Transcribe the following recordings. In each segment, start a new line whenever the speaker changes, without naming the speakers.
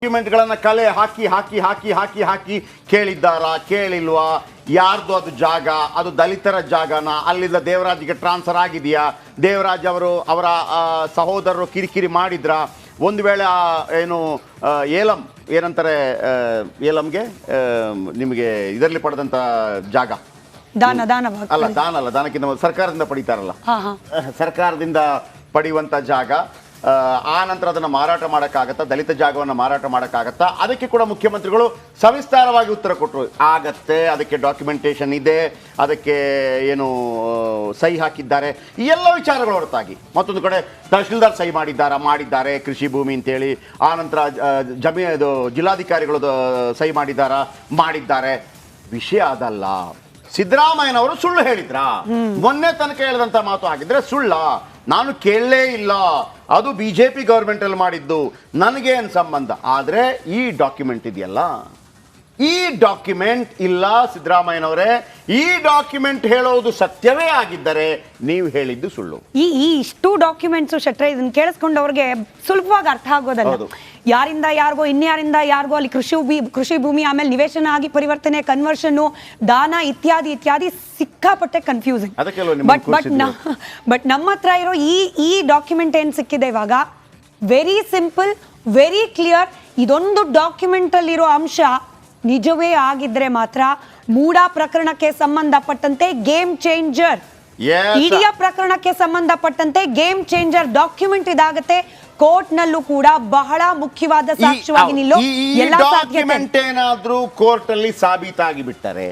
ಡಾಕ್ಯುಮೆಂಟ್ಗಳನ್ನ ಕಲೆ ಹಾಕಿ ಹಾಕಿ ಹಾಕಿ ಹಾಕಿ ಹಾಕಿ ಕೇಳಿದ್ದಾರಾ ಕೇಳಿಲ್ವಾ, ಯಾರ್ದು ಅದು ಜಾಗ, ಅದು ದಲಿತರ ಜಾಗನ, ಅಲ್ಲಿಂದ ದೇವರಾಜ್ಗೆ ಟ್ರಾನ್ಸ್ಫರ್ ಆಗಿದೆಯಾ, ದೇವರಾಜ್ ಅವರ ಸಹೋದರರು ಕಿರಿಕಿರಿ ಮಾಡಿದ್ರ, ಒಂದು ವೇಳೆ ಏನು ಏಲಂ ಏನಂತಾರೆ, ಏಲಂಗೆ ನಿಮಗೆ ಇದರಲ್ಲಿ ಪಡೆದಂಥ ಜಾಗ ದಾನಕ್ಕಿಂತ ಸರ್ಕಾರದಿಂದ ಪಡಿತಾರಲ್ಲ, ಸರ್ಕಾರದಿಂದ ಪಡೆಯುವಂಥ ಜಾಗ, ಆ ನಂತರ ಅದನ್ನು ಮಾರಾಟ ಮಾಡೋಕ್ಕಾಗತ್ತಾ, ದಲಿತ ಜಾಗವನ್ನು ಮಾರಾಟ ಮಾಡೋಕ್ಕಾಗತ್ತಾ, ಅದಕ್ಕೆ ಕೂಡ ಮುಖ್ಯಮಂತ್ರಿಗಳು ಸವಿಸ್ತಾರವಾಗಿ ಉತ್ತರ ಕೊಟ್ಟರು. ಆಗತ್ತೆ, ಅದಕ್ಕೆ ಡಾಕ್ಯುಮೆಂಟೇಶನ್ ಇದೆ, ಅದಕ್ಕೆ ಏನು ಸಹಿ ಹಾಕಿದ್ದಾರೆ, ಈ ಎಲ್ಲ ವಿಚಾರಗಳ ಹೊರತಾಗಿ ಮತ್ತೊಂದು ಕಡೆ ತಹಶೀಲ್ದಾರ್ ಸಹಿ ಮಾಡಿದ್ದಾರೆ ಕೃಷಿ ಭೂಮಿ ಅಂತೇಳಿ, ಆ ನಂತರ ಇದು ಜಿಲ್ಲಾಧಿಕಾರಿಗಳು ಸಹಿ ಮಾಡಿದ್ದಾರೆ. ವಿಷಯ ಅದಲ್ಲ. ಸಿದ್ದರಾಮಯ್ಯನವರು ಸುಳ್ಳು ಹೇಳಿದ್ರಾ? ಮೊನ್ನೆ ತನಕ ಹೇಳಿದಂತ ಮಾತು ಆಗಿದ್ರೆ ಸುಳ್ಳ, ನಾನು ಕೇಳಲೇ ಇಲ್ಲ, ಅದು ಬಿಜೆಪಿ ಗವರ್ಮೆಂಟ್ ಅಲ್ಲಿ ಮಾಡಿದ್ದು, ನನಗೇನು ಸಂಬಂಧ. ಆದ್ರೆ ಈ ಡಾಕ್ಯುಮೆಂಟ್ ಇದೆಯಲ್ಲ, ಈ ಡಾಕ್ಯುಮೆಂಟ್ ಇಲ್ಲ ಸಿದ್ದರಾಮಯ್ಯನವರೇ, ಈ ಡಾಕ್ಯುಮೆಂಟ್ ಹೇಳೋದು ಸತ್ಯವೇ ಆಗಿದ್ದರೆ ನೀವು ಹೇಳಿದ್ದು ಸುಳ್ಳು.
ಈ ಇಷ್ಟು ಡಾಕ್ಯುಮೆಂಟ್ಸ್ ಶೆಟ್ರೆ ಇದನ್ನ ಕೇಳಿಸ್ಕೊಂಡವ್ರಿಗೆ ಸುಲಭವಾಗಿ ಅರ್ಥ ಆಗೋದಲ್ಲ. ಯಾರಿಂದ ಯಾರಿಗೋ, ಇನ್ಯಾರಿಂದ ಯಾರಿಗೋ ಅಲ್ಲಿ ಕೃಷಿ ಭೂಮಿ, ಆಮೇಲೆ ನಿವೇಶನ ಆಗಿ ಪರಿವರ್ತನೆ, ಕನ್ವರ್ಷನ್, ದಾನ ಇತ್ಯಾದಿ ಇತ್ಯಾದಿ ಸಿಕ್ಕಾಪಟ್ಟೆ ಕನ್ಫ್ಯೂಸಿಂಗ್. ಬಟ್ ನಮ್ಮ ಹತ್ರ ಇರೋ ಈ ಡಾಕ್ಯುಮೆಂಟ್ ಏನ್ ಸಿಕ್ಕಿದೆ ಇವಾಗ, ವೆರಿ ಸಿಂಪಲ್, ವೆರಿ ಕ್ಲಿಯರ್. ಇದೊಂದು ಡಾಕ್ಯುಮೆಂಟ್ ಅಲ್ಲಿರೋ ಅಂಶ ನಿಜವೇ ಆಗಿದ್ರೆ ಮಾತ್ರ ಮೂಡಾ ಪ್ರಕರಣಕ್ಕೆ ಸಂಬಂಧಪಟ್ಟಂತೆ ಗೇಮ್ ಚೇಂಜರ್, ಇಡೀ ಪ್ರಕರಣಕ್ಕೆ ಸಂಬಂಧಪಟ್ಟಂತೆ ಗೇಮ್ ಚೇಂಜರ್ ಡಾಕ್ಯುಮೆಂಟ್ ಇದಾಗತ್ತೆ. ಕೋರ್ಟ್ ನಲ್ಲೂ ಕೂಡ ಬಹಳ ಮುಖ್ಯವಾದ ಸಾಕ್ಷ್ಯವಾಗಿ ನಿಲ್ಲೋ ಎಲ್ಲ
ಡಾಕ್ಯುಮೆಂಟ್ ಏನಾದ್ರೂ ಕೋರ್ಟ್ ಅಲ್ಲಿ ಸಾಬೀತಾಗಿ ಬಿಟ್ಟರೆ,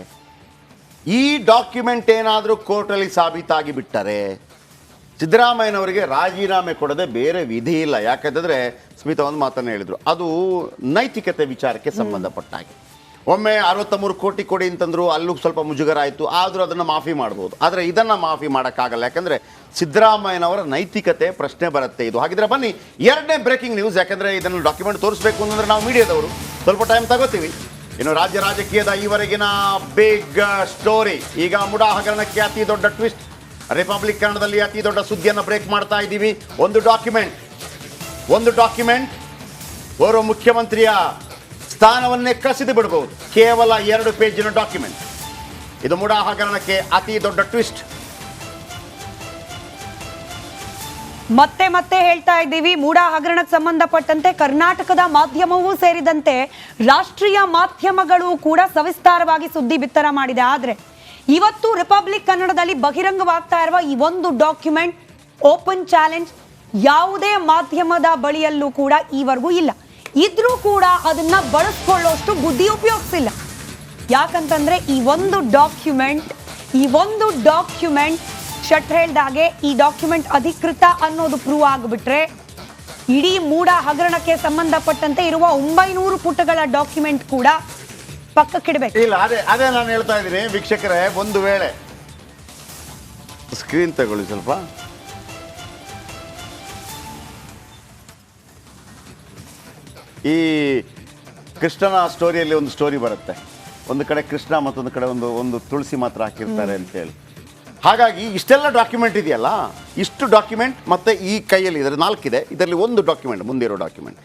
ಈ ಡಾಕ್ಯುಮೆಂಟ್ ಏನಾದ್ರೂ ಕೋರ್ಟ್ ಅಲ್ಲಿ ಸಾಬೀತಾಗಿ ಬಿಟ್ಟರೆ ಸಿದ್ದರಾಮಯ್ಯನವರಿಗೆ ರಾಜೀನಾಮೆ ಕೊಡದೆ ಬೇರೆ ವಿಧಿ ಇಲ್ಲ. ಯಾಕಂತಂದ್ರೆ ಸ್ಮಿತಾ ಒಂದು ಮಾತನ್ನ ಹೇಳಿದ್ರು, ಅದು ನೈತಿಕತೆ ವಿಚಾರಕ್ಕೆ ಸಂಬಂಧಪಟ್ಟ ಹಾಗೆ. ಒಮ್ಮೆ 63 ಕೋಟಿ ಕೊಡಿ ಅಂತಂದ್ರು, ಅಲ್ಲೂ ಸ್ವಲ್ಪ ಮುಜುಗರ ಆಯಿತು, ಆದರೂ ಅದನ್ನು ಮಾಫಿ ಮಾಡ್ಬೋದು. ಆದರೆ ಇದನ್ನು ಮಾಫಿ ಮಾಡೋಕ್ಕಾಗಲ್ಲ, ಯಾಕಂದರೆ ಸಿದ್ದರಾಮಯ್ಯನವರ ನೈತಿಕತೆ ಪ್ರಶ್ನೆ ಬರುತ್ತೆ ಇದು. ಹಾಗಿದ್ರೆ ಬನ್ನಿ ಎರಡನೇ ಬ್ರೇಕಿಂಗ್ ನ್ಯೂಸ್, ಯಾಕಂದರೆ ಇದನ್ನು ಡಾಕ್ಯುಮೆಂಟ್ ತೋರಿಸ್ಬೇಕು ಅಂತಂದ್ರೆ ನಾವು ಮೀಡಿಯಾದವರು ಸ್ವಲ್ಪ ಟೈಮ್ ತಗೋತೀವಿ. ಇನ್ನು ರಾಜಕೀಯದ ಈವರೆಗಿನ ಬಿಗ್ ಸ್ಟೋರಿ, ಈಗ ಮುಡಾ ಹಗರಣಕ್ಕೆ ಅತಿ ದೊಡ್ಡ ಟ್ವಿಸ್ಟ್, ರಿಪಬ್ಲಿಕ್ ಕನ್ನಡದಲ್ಲಿ ಅತಿ ದೊಡ್ಡ ಸುದ್ದಿಯನ್ನು ಬ್ರೇಕ್ ಮಾಡ್ತಾ ಇದ್ದೀವಿ. ಒಂದು ಡಾಕ್ಯುಮೆಂಟ್ ಓರ್ವ ಮುಖ್ಯಮಂತ್ರಿಯ ಸ್ಥಾನವನ್ನೇ ಕಸಿದು ಬಿಡಬಹುದು. ಕೇವಲ 2 ಪೇಜಿನ ಡಾಕ್ಯುಮೆಂಟ್. ಇದು ಮುಡಾ ಹಗರಣಕ್ಕೆ ಅತಿ ದೊಡ್ಡ ಟ್ವಿಸ್ಟ್.
ಮತ್ತೆ ಹೇಳ್ತಾ ಇದ್ದೀವಿ, ಮೂಡಾ ಹಗರಣಕ್ಕೆ ಸಂಬಂಧಪಟ್ಟಂತೆ ಕರ್ನಾಟಕದ ಮಾಧ್ಯಮವೂ ಸೇರಿದಂತೆ ರಾಷ್ಟ್ರೀಯ ಮಾಧ್ಯಮಗಳು ಕೂಡ ಸವಿಸ್ತಾರವಾಗಿ ಸುದ್ದಿ ಬಿತ್ತರ ಮಾಡಿದೆ. ಆದ್ರೆ ಇವತ್ತು ರಿಪಬ್ಲಿಕ್ ಕನ್ನಡದಲ್ಲಿ ಬಹಿರಂಗವಾಗ್ತಾ ಇರುವ ಈ ಒಂದು ಡಾಕ್ಯುಮೆಂಟ್ ಓಪನ್ ಚಾಲೆಂಜ್ ಯಾವುದೇ ಮಾಧ್ಯಮದ ಬಳಿಯಲ್ಲೂ ಕೂಡ ಈವರೆಗೂ ಇಲ್ಲ. ಇದ್ರೂ ಕೂಡ ಅದನ್ನ ಬಳಸ್ಕೊಳ್ಳೋಷ್ಟು ಬುದ್ಧಿ ಉಪಯೋಗಿಸಿಲ್ಲ. ಯಾಕಂತಂದ್ರೆ ಈ ಒಂದು ಡಾಕ್ಯುಮೆಂಟ್ ಶಟ್ ಹೇಳ್ದಾಗೆ ಈ ಡಾಕ್ಯುಮೆಂಟ್ ಅಧಿಕೃತ ಅನ್ನೋದು ಪ್ರೂವ್ ಆಗಿಬಿಟ್ರೆ ಇಡೀ ಮೂಡಾ ಹಗರಣಕ್ಕೆ ಸಂಬಂಧಪಟ್ಟಂತೆ ಇರುವ 900 ಪುಟಗಳ ಡಾಕ್ಯುಮೆಂಟ್ ಕೂಡ ಪಕ್ಕಕ್ಕಿಡಬೇಕು.
ಇಲ್ಲ, ಅದೇ ನಾನು ಹೇಳ್ತಾ ಇದ್ದೀನಿ ವೀಕ್ಷಕರೇ. ಒಂದು ವೇಳೆ ಸ್ಕ್ರೀನ್ ತಗೊಳ್ಳಿ ಸ್ವಲ್ಪ. ಈ ಕೃಷ್ಣನ ಸ್ಟೋರಿಯಲ್ಲಿ ಒಂದು ಸ್ಟೋರಿ ಬರುತ್ತೆ, ಒಂದು ಕಡೆ ಕೃಷ್ಣ ಮತ್ತೊಂದು ಕಡೆ ಒಂದು ತುಳಸಿ ಮಾತ್ರ ಹಾಕಿರ್ತಾರೆ ಅಂತೇಳಿ. ಹಾಗಾಗಿ ಇಷ್ಟೆಲ್ಲ ಡಾಕ್ಯುಮೆಂಟ್ ಇದೆಯಲ್ಲ, ಇಷ್ಟು ಡಾಕ್ಯುಮೆಂಟ್ ಮತ್ತೆ ಈ ಕೈಯಲ್ಲಿ ಇದರ 4 ಇದೆ, ಇದರಲ್ಲಿ ಒಂದು ಡಾಕ್ಯುಮೆಂಟ್ ಮುಂದೆ ಇರೋ ಡಾಕ್ಯುಮೆಂಟ್.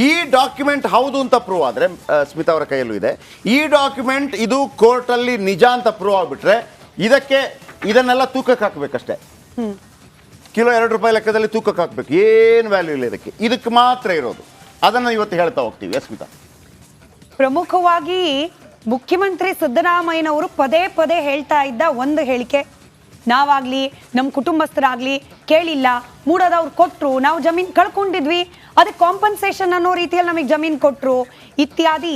ಈ ಡಾಕ್ಯುಮೆಂಟ್ ಹೌದು ಅಂತ ಪ್ರೂವ್ ಆದರೆ, ಸ್ಮಿತಾ ಅವರ ಕೈಯಲ್ಲೂ ಇದೆ, ಈ ಡಾಕ್ಯುಮೆಂಟ್ ಇದು ಕೋರ್ಟಲ್ಲಿ ನಿಜ ಅಂತ ಪ್ರೂವ್ ಆಗಿಬಿಟ್ರೆ ಇದನ್ನೆಲ್ಲ ತೂಕಕ್ಕೆ ಹಾಕಬೇಕಷ್ಟೇ. ಕಿಲೋ 2 ರೂಪಾಯಿ ಲೆಕ್ಕದಲ್ಲಿ ತೂಕಕ್ಕೆ ಹಾಕಬೇಕು, ಏನು ವ್ಯಾಲ್ಯೂ ಇಲ್ಲ ಇದಕ್ಕೆ ಮಾತ್ರ ಇರೋದು. ಅದನ್ನು ಇವತ್ತು ಹೇಳ್ತಾ ಹೋಗ್ತೀವಿ. ಸ್ಮಿತಾ,
ಪ್ರಮುಖವಾಗಿ ಮುಖ್ಯಮಂತ್ರಿ ಸಿದ್ದರಾಮಯ್ಯನವರು ಪದೇ ಹೇಳ್ತಾ ಇದ್ದ ಒಂದು ಹೇಳಿಕೆ, ನಾವಾಗ್ಲಿ ನಮ್ಮ ಕುಟುಂಬಸ್ಥರಾಗ್ಲಿ ಕೇಳಿಲ್ಲ, ಮೂಡದವ್ರು ಕೊಟ್ಟರು, ನಾವು ಜಮೀನು ಕಳ್ಕೊಂಡಿದ್ವಿ, ಅದಕ್ಕೆ ಕಾಂಪನ್ಸೇಷನ್ ಅನ್ನೋ ರೀತಿಯಲ್ಲಿ ನಮಗೆ ಜಮೀನು ಕೊಟ್ಟರು, ಇತ್ಯಾದಿ.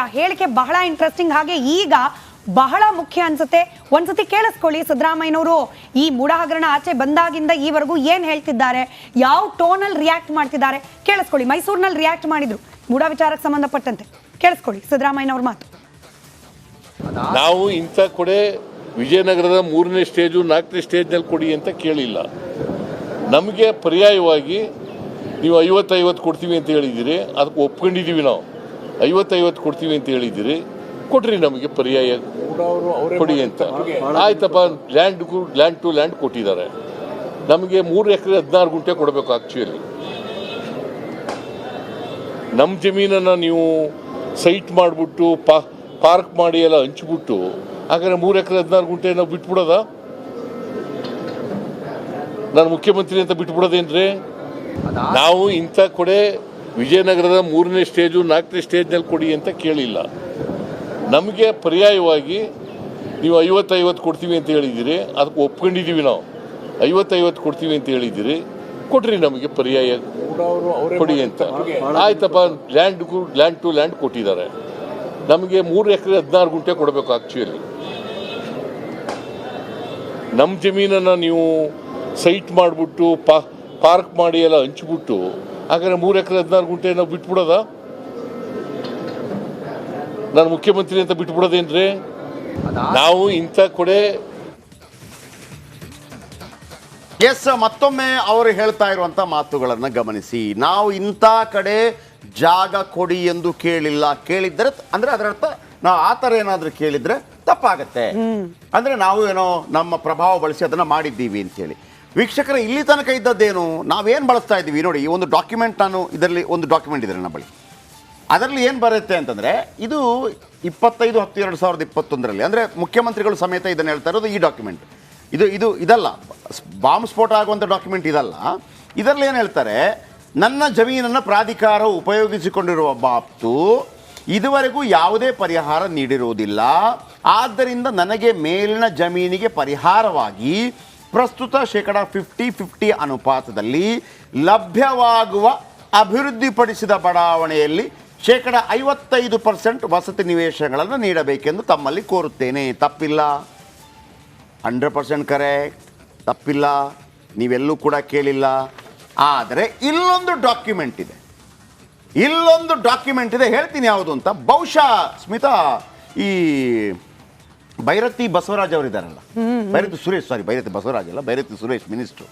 ಆ ಹೇಳಿಕೆ ಬಹಳ ಇಂಟ್ರೆಸ್ಟಿಂಗ್. ಹಾಗೆ ಈಗ ಬಹಳ ಮುಖ್ಯ ಅನ್ಸುತ್ತೆ, ಒಂದ್ಸತಿ ಕೇಳಿಸ್ಕೊಳ್ಳಿ. ಸಿದ್ದರಾಮಯ್ಯನವರು ಈ ಮೂಡಾ ಹಗರಣ ಆಚೆ ಬಂದಾಗಿಂದ ಈವರೆಗೂ ಏನ್ ಹೇಳ್ತಿದ್ದಾರೆ, ಯಾವ ಟೋನಲ್ಲಿ ರಿಯಾಕ್ಟ್ ಮಾಡ್ತಿದ್ದಾರೆ ಕೇಳಿಸ್ಕೊಳ್ಳಿ. ಮೈಸೂರಿನಲ್ಲಿ ರಿಯಾಕ್ಟ್ ಮಾಡಿದ್ರು ಮೂಡಾ ವಿಚಾರಕ್ಕೆ ಸಂಬಂಧಪಟ್ಟಂತೆ, ಕೇಳಿಸ್ಕೊಳ್ಳಿ ಸಿದ್ದರಾಮಯ್ಯನವ್ರ ಮಾತು.
ನಾವು ಇಂಥ ಕೊಡೆ ವಿಜಯನಗರದ 3ನೇ ಸ್ಟೇಜು 4ನೇ ಸ್ಟೇಜ್ನಲ್ಲಿ ಕೊಡಿ ಅಂತ ಕೇಳಿಲ್ಲ. ನಮಗೆ ಪರ್ಯಾಯವಾಗಿ ನೀವು 50-50 ಕೊಡ್ತೀವಿ ಅಂತ ಹೇಳಿದ್ದೀರಿ, ಅದಕ್ಕೆ ಒಪ್ಕೊಂಡಿದ್ದೀವಿ. ನಾವು 50-50 ಕೊಡ್ತೀವಿ ಅಂತ ಹೇಳಿದ್ದೀರಿ, ಕೊಟ್ರಿ ನಮಗೆ ಪರ್ಯಾಯ ಕೊಡಿ ಅಂತ. ಆಯ್ತಪ್ಪ, ಲ್ಯಾಂಡ್ ಟು ಲ್ಯಾಂಡ್ ಕೊಟ್ಟಿದ್ದಾರೆ. ನಮಗೆ 3 ಎಕರೆ 16 ಗುಂಟೆ ಕೊಡಬೇಕು. ಆ್ಯಕ್ಚುಲಿ ನಮ್ಮ ಜಮೀನನ್ನು ನೀವು ಸೈಟ್ ಮಾಡಿಬಿಟ್ಟು ಪಾರ್ಕ್ ಮಾಡಿ ಎಲ್ಲ ಹಂಚ್ಬಿಟ್ಟು ಹಾಗಾದ್ರೆ 3 ಎಕರೆ 16 ಗುಂಟೆ ನಾವು ಬಿಟ್ಬಿಡೋದ? ನಾನು ಮುಖ್ಯಮಂತ್ರಿ ಅಂತ ಬಿಟ್ಬಿಡೋದೇನ್ರಿ? ನಾವು ಇಂಥ ಕಡೆ ವಿಜಯನಗರದ 3ನೇ ಸ್ಟೇಜು 4ನೇ ಸ್ಟೇಜ್ನಲ್ಲಿ ಕೊಡಿ ಅಂತ ಕೇಳಿಲ್ಲ. ನಮಗೆ ಪರ್ಯಾಯವಾಗಿ ನೀವು 50-50 ಕೊಡ್ತೀವಿ ಅಂತ ಹೇಳಿದ್ದೀರಿ, ಅದಕ್ಕೆ ಒಪ್ಕೊಂಡಿದ್ದೀವಿ. ನಾವು 50-50 ಕೊಡ್ತೀವಿ ಅಂತ ಹೇಳಿದ್ದೀರಿ, ಕೊಟ್ರಿ ನಮಗೆ ಪರ್ಯಾಯ ಕೊಡಿ ಅಂತ. ಆಯ್ತಪ್ಪ, ಲ್ಯಾಂಡ್ ಟು ಲ್ಯಾಂಡ್ ಕೊಟ್ಟಿದ್ದಾರೆ. ನಮಗೆ 3 ಎಕರೆ 16 ಗುಂಟೆ ಕೊಡಬೇಕು. ಆ್ಯಕ್ಚುಲಿ ನಮ್ಮ ಜಮೀನನ್ನು ನೀವು ಸೈಟ್ ಮಾಡಿಬಿಟ್ಟು ಪಾರ್ಕ್ ಮಾಡಿ ಎಲ್ಲ ಹಂಚ್ಬಿಟ್ಟು ಹಾಗಾದ್ರೆ 3 ಎಕರೆ 16 ಗುಂಟೆ ನಾವು ಬಿಟ್ಬಿಡೋದ? ನಾನು ಮುಖ್ಯಮಂತ್ರಿ ಅಂತ ಬಿಟ್ಬಿಡೋದೇನ್ರಿ? ನಾವು ಇಂಥ ಕಡೆ
ಮತ್ತೊಮ್ಮೆ ಅವರು ಹೇಳ್ತಾ ಇರುವಂತ ಮಾತುಗಳನ್ನು ಗಮನಿಸಿ. ನಾವು ಇಂಥ ಕಡೆ ಜಾಗ ಕೊಡಿ ಎಂದು ಕೇಳಿಲ್ಲ. ಕೇಳಿದ್ರೆ ಅಂದ್ರೆ ಅದರ ಅರ್ಥ ನಾವು ಆ ಥರ ಏನಾದರೂ ಕೇಳಿದ್ರೆ ತಪ್ಪಾಗತ್ತೆ. ಅಂದ್ರೆ ನಾವು ಏನೋ ನಮ್ಮ ಪ್ರಭಾವ ಬಳಸಿ ಅದನ್ನ ಮಾಡಿದ್ದೀವಿ ಅಂತೇಳಿ. ವೀಕ್ಷಕರ, ಇಲ್ಲಿ ತನಕ ಇದ್ದದ್ದೇನು, ನಾವೇನು ಬಳಸ್ತಾ ಇದ್ದೀವಿ ನೋಡಿ. ಈ ಒಂದು ಡಾಕ್ಯುಮೆಂಟ್, ನಾನು ಇದರಲ್ಲಿ ಒಂದು ಡಾಕ್ಯುಮೆಂಟ್ ಇದೆ ನನ್ನ ಬಳಿ. ಅದರಲ್ಲಿ ಏನು ಬರುತ್ತೆ ಅಂತಂದರೆ, ಇದು 25/10/2021 ಅಂದರೆ ಮುಖ್ಯಮಂತ್ರಿಗಳು ಸಮೇತ ಇದನ್ನು ಹೇಳ್ತಾ ಇರೋದು. ಈ ಡಾಕ್ಯುಮೆಂಟ್ ಇದಲ್ಲ, ಬಾಂಬ್ ಸ್ಫೋಟ ಆಗುವಂಥ ಡಾಕ್ಯುಮೆಂಟ್ ಇದಲ್ಲ. ಇದರಲ್ಲಿ ಏನು ಹೇಳ್ತಾರೆ, ನನ್ನ ಜಮೀನನ್ನು ಪ್ರಾಧಿಕಾರವು ಉಪಯೋಗಿಸಿಕೊಂಡಿರುವ ಬಾಬ್ತು ಇದುವರೆಗೂ ಯಾವುದೇ ಪರಿಹಾರ ನೀಡಿರುವುದಿಲ್ಲ. ಆದ್ದರಿಂದ ನನಗೆ ಮೇಲಿನ ಜಮೀನಿಗೆ ಪರಿಹಾರವಾಗಿ ಪ್ರಸ್ತುತ 50-50 ಅನುಪಾತದಲ್ಲಿ ಲಭ್ಯವಾಗುವ ಅಭಿವೃದ್ಧಿಪಡಿಸಿದ ಬಡಾವಣೆಯಲ್ಲಿ 55% ವಸತಿ ನಿವೇಶನಗಳನ್ನು ನೀಡಬೇಕೆಂದು ತಮ್ಮಲ್ಲಿ ಕೋರುತ್ತೇನೆ. ತಪ್ಪಿಲ್ಲ, 100% ಕರೆಕ್ಟ್, ತಪ್ಪಿಲ್ಲ, ನೀವೆಲ್ಲೂ ಕೂಡ ಕೇಳಿಲ್ಲ. ಆದರೆ ಇಲ್ಲೊಂದು ಡಾಕ್ಯುಮೆಂಟ್ ಇದೆ, ಹೇಳ್ತೀನಿ ಯಾವುದು ಅಂತ. ಬಹುಶಃ ಸ್ಮಿತಾ, ಈ ಭೈರತಿ ಬಸವರಾಜ್ ಅವರಿದ್ದಾರಲ್ಲ, ಭೈರತಿ ಬಸವರಾಜ್ ಅಲ್ಲ, ಭೈರತಿ ಸುರೇಶ್ ಮಿನಿಸ್ಟ್ರು,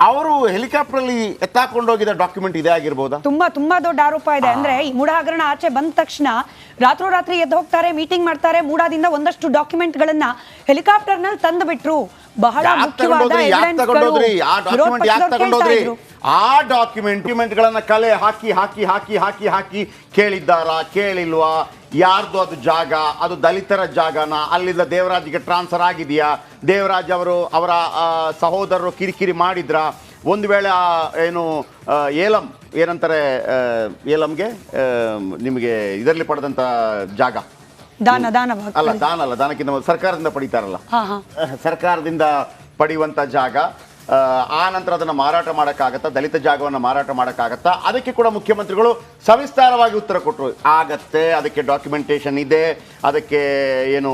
ಅವರು ಹೆಲಿಕಾಪ್ಟರಲ್ಲಿ ಎತ್ತಾಕೊಂಡೋಗಿದ್ದ ಡಾಕ್ಯುಮೆಂಟ್ ಇದೇ ಆಗಿರ್ಬೋದಾ?
ತುಂಬಾ ದೊಡ್ಡ ಆರೋಪ ಇದೆ. ಅಂದ್ರೆ ಈ ಮೂಡ ಹಗರಣ ಆಚೆ ಬಂದ ತಕ್ಷಣ ರಾತ್ರೋರಾತ್ರಿ ಎದ್ದು ಹೋಗ್ತಾರೆ, ಮೀಟಿಂಗ್ ಮಾಡ್ತಾರೆ, ಮೂಡಾದಿಂದ ಒಂದಷ್ಟು ಡಾಕ್ಯುಮೆಂಟ್ ಗಳನ್ನ ಹೆಲಿಕಾಪ್ಟರ್ ನಲ್ಲಿ ತಂದು ಬಿಟ್ರು. ಬಹಳ ಮುಖ್ಯವಾದ
ಆ ಡಾಕ್ಯುಮೆಂಟ್ಗಳನ್ನ ಕಲೆ ಹಾಕಿ ಕೇಳಿದ್ದಾರಾ, ಕೇಳಿಲ್ವಾ, ಯಾರ್ದು ಅದು ಜಾಗ, ಅದು ದಲಿತರ ಜಾಗನ, ಅಲ್ಲಿಂದ ದೇವರಾಜ್ಗೆ ಟ್ರಾನ್ಸ್ಫರ್ ಆಗಿದೆಯಾ, ದೇವರಾಜ್ ಅವರ ಸಹೋದರರು ಕಿರಿಕಿರಿ ಮಾಡಿದ್ರ, ಒಂದು ವೇಳೆ ಏನು ಏನಂತಾರೆ ಏಲಂಗೆ ನಿಮಗೆ ಇದರಲ್ಲಿ ಪಡೆದಂತ ಜಾಗ ದಾನಕ್ಕಿಂತ ಸರ್ಕಾರದಿಂದ ಪಡಿತಾರಲ್ಲ, ಸರ್ಕಾರದಿಂದ ಪಡೆಯುವಂತ ಜಾಗ, ಆ ನಂತರ ಅದನ್ನು ಮಾರಾಟ ಮಾಡೋಕ್ಕಾಗತ್ತಾ, ದಲಿತ ಜಾಗವನ್ನು ಮಾರಾಟ ಮಾಡೋಕ್ಕಾಗತ್ತಾ, ಅದಕ್ಕೆ ಕೂಡ ಮುಖ್ಯಮಂತ್ರಿಗಳು ಸವಿಸ್ತಾರವಾಗಿ ಉತ್ತರ ಕೊಟ್ಟರು. ಆಗತ್ತೆ, ಅದಕ್ಕೆ ಡಾಕ್ಯುಮೆಂಟೇಶನ್ ಇದೆ, ಅದಕ್ಕೆ ಏನು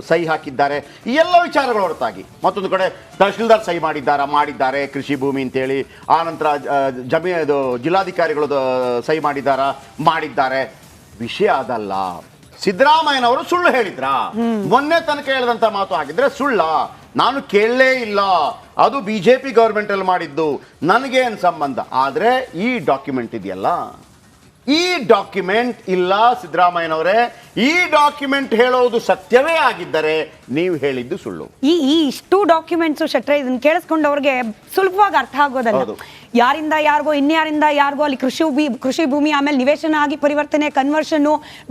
ಸಹಿ ಹಾಕಿದ್ದಾರೆ, ಈ ಎಲ್ಲ ವಿಚಾರಗಳ ಹೊರತಾಗಿ ಮತ್ತೊಂದು ಕಡೆ ತಹಶೀಲ್ದಾರ್ ಸಹಿ ಮಾಡಿದ್ದಾರೆ ಕೃಷಿ ಭೂಮಿ ಅಂತೇಳಿ, ಆ ನಂತರ ಜಿಲ್ಲಾಧಿಕಾರಿಗಳು ಸಹಿ ಮಾಡಿದ್ದಾರೆ. ವಿಷಯ ಅದಲ್ಲ. ಸಿದ್ದರಾಮಯ್ಯನವರು ಸುಳ್ಳು ಹೇಳಿದ್ರ? ಮೊನ್ನೆ ತನಕ ಹೇಳಿದಂತ ಮಾತು ಆಗಿದ್ರೆ ಸುಳ್ಳ? ನಾನು ಕೇಳಲೇ ಇಲ್ಲ, ಅದು ಬಿಜೆಪಿ ಗವರ್ಮೆಂಟ್ ಅಲ್ಲಿ ಮಾಡಿದ್ದು, ನನಗೇನು ಸಂಬಂಧ? ಆದ್ರೆ ಈ ಡಾಕ್ಯುಮೆಂಟ್ ಇದೆಯಲ್ಲ, ಈ ಡಾಕ್ಯುಮೆಂಟ್ ಇಲ್ಲ ಸಿದ್ದರಾಮಯ್ಯನವರೇ. ಈ ಡಾಕ್ಯುಮೆಂಟ್ ಹೇಳೋದು ಸತ್ಯವೇ ಆಗಿದ್ದರೆ ನೀವು ಹೇಳಿದ್ದು ಸುಳ್ಳು.
ಈ ಇಷ್ಟು ಡಾಕ್ಯುಮೆಂಟ್ಸ್ ಶೆಟ್ರೆ, ಇದನ್ನ ಕೇಳಿಸ್ಕೊಂಡವ್ರಿಗೆ ಸುಲಭವಾಗಿ ಅರ್ಥ ಆಗೋದಲ್ಲ. ಯಾರಿಂದ ಯಾರಿಗೋ, ಇನ್ಯಾರಿಂದ ಯಾರಿಗೋ ಅಲ್ಲಿ ಕೃಷಿ ಭೂಮಿ, ಆಮೇಲೆ ನಿವೇಶನ ಆಗಿ ಪರಿವರ್ತನೆ, ಕನ್ವರ್ಷನ್,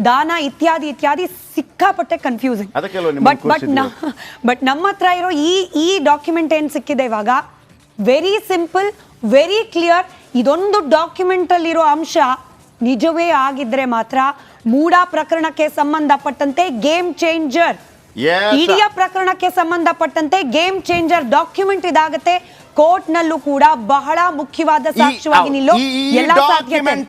ದಾನ ಇತ್ಯಾದಿ ಸಿಕ್ಕಾಪಟ್ಟೆ ಕನ್ಫ್ಯೂಸಿಂಗ್. ಬಟ್ ನಮ್ಮ ಹತ್ರ ಇರೋ ಈ ಡಾಕ್ಯುಮೆಂಟ್ ಏನ್ ಸಿಕ್ಕಿದೆ ಇವಾಗ, ವೆರಿ ಸಿಂಪಲ್, ವೆರಿ ಕ್ಲಿಯರ್. ಇದೊಂದು ಡಾಕ್ಯುಮೆಂಟ್ ಅಲ್ಲಿರೋ ಅಂಶ ನಿಜವೇ ಆಗಿದ್ರೆ ಮಾತ್ರ ಮೂಡ ಪ್ರಕರಣಕ್ಕೆ ಸಂಬಂಧಪಟ್ಟಂತೆ ಗೇಮ್ ಚೇಂಜರ್, ಇಡೀ ಪ್ರಕರಣಕ್ಕೆ ಸಂಬಂಧಪಟ್ಟಂತೆ ಗೇಮ್ ಚೇಂಜರ್ ಡಾಕ್ಯುಮೆಂಟ್ ಇದಾಗತ್ತೆ. ಕೋರ್ಟ್ ನಲ್ಲೂ ಕೂಡ ಬಹಳ ಮುಖ್ಯವಾದ ಸಾಕ್ಷ್ಯವಾಗಿ ನಿಲ್ಲೋ ಎಲ್ಲ ಸಾಧ್ಯತೆ